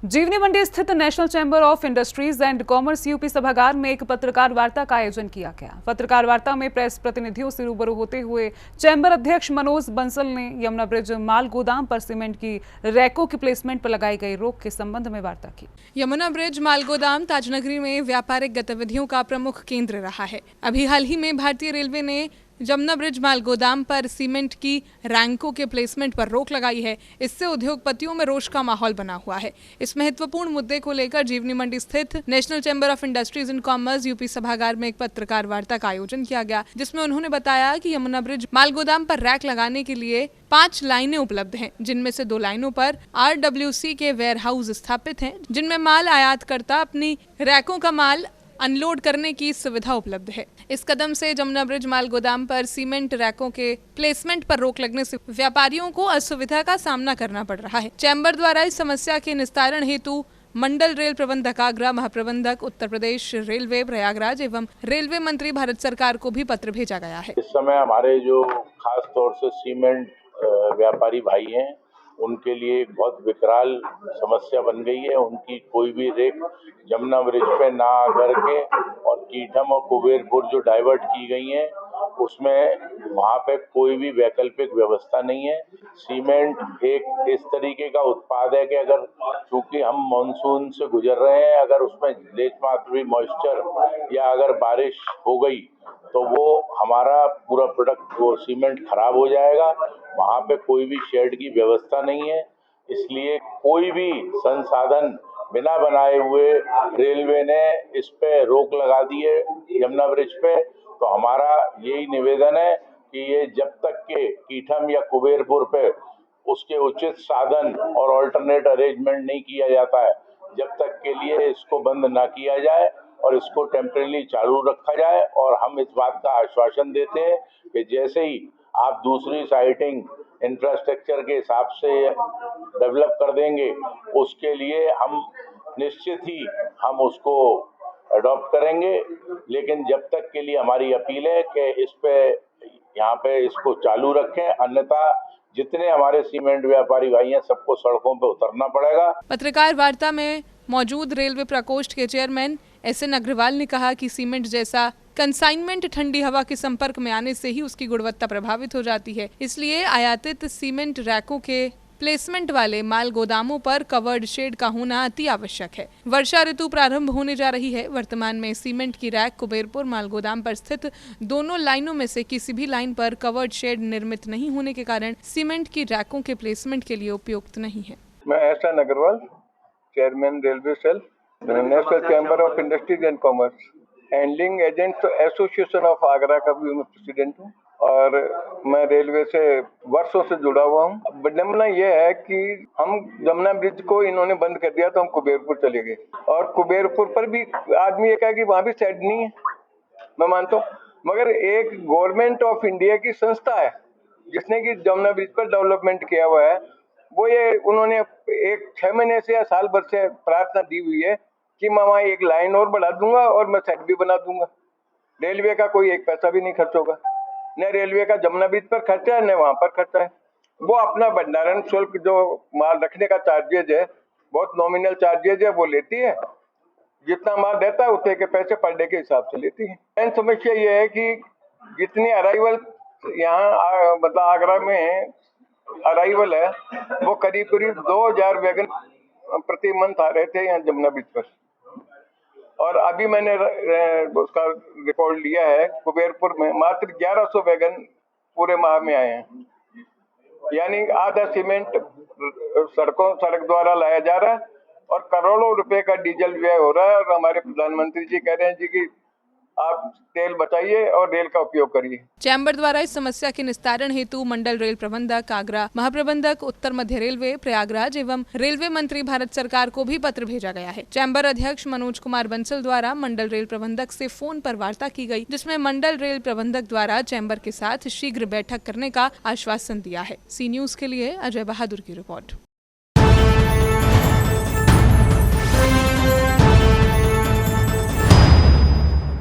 जीवनी मंडी स्थित national chamber of industries and commerce UP सभागार में एक पत्रकार वार्ता का आयोजन किया गया। पत्रकार वार्ता में प्रेस प्रतिनिधियों से रूबरू होते हुए चैम्बर अध्यक्ष मनोज बंसल ने यमुना ब्रिज माल गोदाम पर सीमेंट की रैकों की प्लेसमेंट पर लगाई गई रोक के संबंध में वार्ता की। यमुना ब्रिज माल गोदाम ताजनगरी में व्यापारिक गतिविधियों का प्रमुख केंद्र रहा है। अभी हाल ही में भारतीय रेलवे ने यमुना ब्रिज माल गोदाम पर सीमेंट की रैंकों के प्लेसमेंट पर रोक लगाई है। इससे उद्योगपतियों में रोष का माहौल बना हुआ है। इस महत्वपूर्ण मुद्दे को लेकर जीवनी मंडी स्थित national chamber of industries and commerce UP सभागार में एक पत्रकार वार्ता का आयोजन किया गया, जिसमें उन्होंने बताया कि यमुना ब्रिज माल गोदाम पर रैक लगाने के लिए 5 लाइनें उपलब्ध हैं, जिनमें से 2 लाइनों पर RWC के वेयरहाउस स्थापित हैं, जिनमें माल आयातकर्ता अपनी रैकों का माल अनलोड करने की सुविधा उपलब्ध है। इस कदम से यमुना ब्रिज माल गोदाम पर सीमेंट रैकों के प्लेसमेंट पर रोक लगने से व्यापारियों को असुविधा का सामना करना पड़ रहा है। चैम्बर द्वारा इस समस्या के निस्तारण हेतु मंडल रेल प्रबंधक आगरा, महाप्रबंधक उत्तर प्रदेश रेलवे प्रयागराज एवं रेलवे मंत्री भारत सरकार को भी पत्र भेजा गया है। इस समय हमारे जो खास तौर से सीमेंट व्यापारी भाई हैं, उनके लिए एक बहुत विकराल समस्या बन गई है। उनकी कोई भी रेक यमुना ब्रिज पे ना आकर के और कीठम और कुबेरपुर जो डाइवर्ट की गई हैं, उसमें वहाँ पे कोई भी वैकल्पिक व्यवस्था नहीं है। सीमेंट एक इस तरीके का उत्पाद है कि अगर चूंकि हम मानसून से गुजर रहे हैं, अगर उसमें लेश मात्र भी मॉइस्चर या अगर बारिश हो गई तो वो हमारा पूरा प्रोडक्ट वो सीमेंट खराब हो जाएगा। वहाँ पे कोई भी शेड की व्यवस्था नहीं है, इसलिए कोई भी संसाधन बिना बनाए हुए रेलवे ने इस पे रोक लगा दी है यमुना ब्रिज पे। तो हमारा यही निवेदन है कि ये जब तक के कीठम या कुबेरपुर पे उसके उचित साधन और ऑल्टरनेट अरेंजमेंट नहीं किया जाता है, जब तक के लिए इसको बंद ना किया जाए और इसको टेम्परेरी चालू रखा जाए। और हम इस बात का आश्वासन देते हैं कि जैसे ही आप दूसरी साइटिंग इंफ्रास्ट्रक्चर के हिसाब से डेवलप कर देंगे, उसके लिए हम निश्चित ही हम उसको अडॉप्ट करेंगे। लेकिन जब तक के लिए हमारी अपील है कि इस पे यहाँ पे इसको चालू रखें, अन्यथा जितने हमारे सीमेंट व्यापारी भाई हैं सबको सड़कों पे उतरना पड़ेगा। पत्रकार वार्ता में मौजूद रेलवे प्रकोष्ठ के चेयरमैन SN अग्रवाल ने कहा कि सीमेंट जैसा कंसाइनमेंट ठंडी हवा के संपर्क में आने से ही उसकी गुणवत्ता प्रभावित हो जाती है। इसलिए आयातित सीमेंट रैकों के प्लेसमेंट वाले माल गोदामों पर कवर्ड शेड का होना अति आवश्यक है। वर्षा ऋतु प्रारंभ होने जा रही है। वर्तमान में सीमेंट की रैक कुबेरपुर माल गोदाम पर स्थित दोनों लाइनों में से किसी भी लाइन पर कवर्ड शेड निर्मित नहीं होने के कारण सीमेंट की रैकों के प्लेसमेंट के लिए उपयुक्त नहीं है। मैं SN Agarwal, chairman railway cell, national chamber of industries and commerce, handling agents association of Agra का भी मैं प्रेसिडेंट हूँ और मैं रेलवे से वर्षों से जुड़ा हुआ हूँ। विडंबना यह है कि हम यमुना ब्रिज को इन्होंने बंद कर दिया तो हम कुबेरपुर चले गए और कुबेरपुर पर भी आदमी ये कहा कि वहाँ भी शेड नहीं है। मैं मानता हूँ, मगर एक गवर्नमेंट ऑफ इंडिया की संस्था है जिसने कि यमुना ब्रिज पर डेवलपमेंट किया हुआ है। वो ये उन्होंने 6 महीने से या साल भर से प्रार्थना दी हुई है कि मैं वहाँ एक लाइन और बढ़ा दूंगा और मैं सेट भी बना दूंगा। रेलवे का कोई एक पैसा भी नहीं खर्च होगा, न रेलवे का यमुना ब्रिज पर खर्चा है न वहाँ पर खर्चा है। वो अपना भंडारण शुल्क जो माल रखने का चार्जेज है, बहुत नॉमिनल चार्जेज है, वो लेती है। जितना माल देता है उतने के पैसे पर डे के हिसाब से लेती है। मेन समस्या ये है कि जितनी अराइवल यहाँ मतलब आगरा में अराइवल है, वो करीब 2000 वैगन प्रति मंथ आ रहे थे यहाँ यमुना ब्रिज पर। और अभी मैंने उसका रिकॉर्ड लिया है, कुबेरपुर में मात्र 1100 वैगन पूरे माह में आए हैं। यानी आधा सीमेंट सड़क द्वारा लाया जा रहा है और करोड़ों रुपए का डीजल व्यय हो रहा है। और हमारे प्रधानमंत्री जी कह रहे हैं जी कि आप तेल बचाइए और रेल का उपयोग करिए। चैम्बर द्वारा इस समस्या के निस्तारण हेतु मंडल रेल प्रबंधक आगरा, महाप्रबंधक उत्तर मध्य रेलवे प्रयागराज एवं रेलवे मंत्री भारत सरकार को भी पत्र भेजा गया है। चैम्बर अध्यक्ष मनोज कुमार बंसल द्वारा मंडल रेल प्रबंधक से फोन पर वार्ता की गई, जिसमें मंडल रेल प्रबंधक द्वारा चैम्बर के साथ शीघ्र बैठक करने का आश्वासन दिया है। सी न्यूज के लिए अजय बहादुर की रिपोर्ट।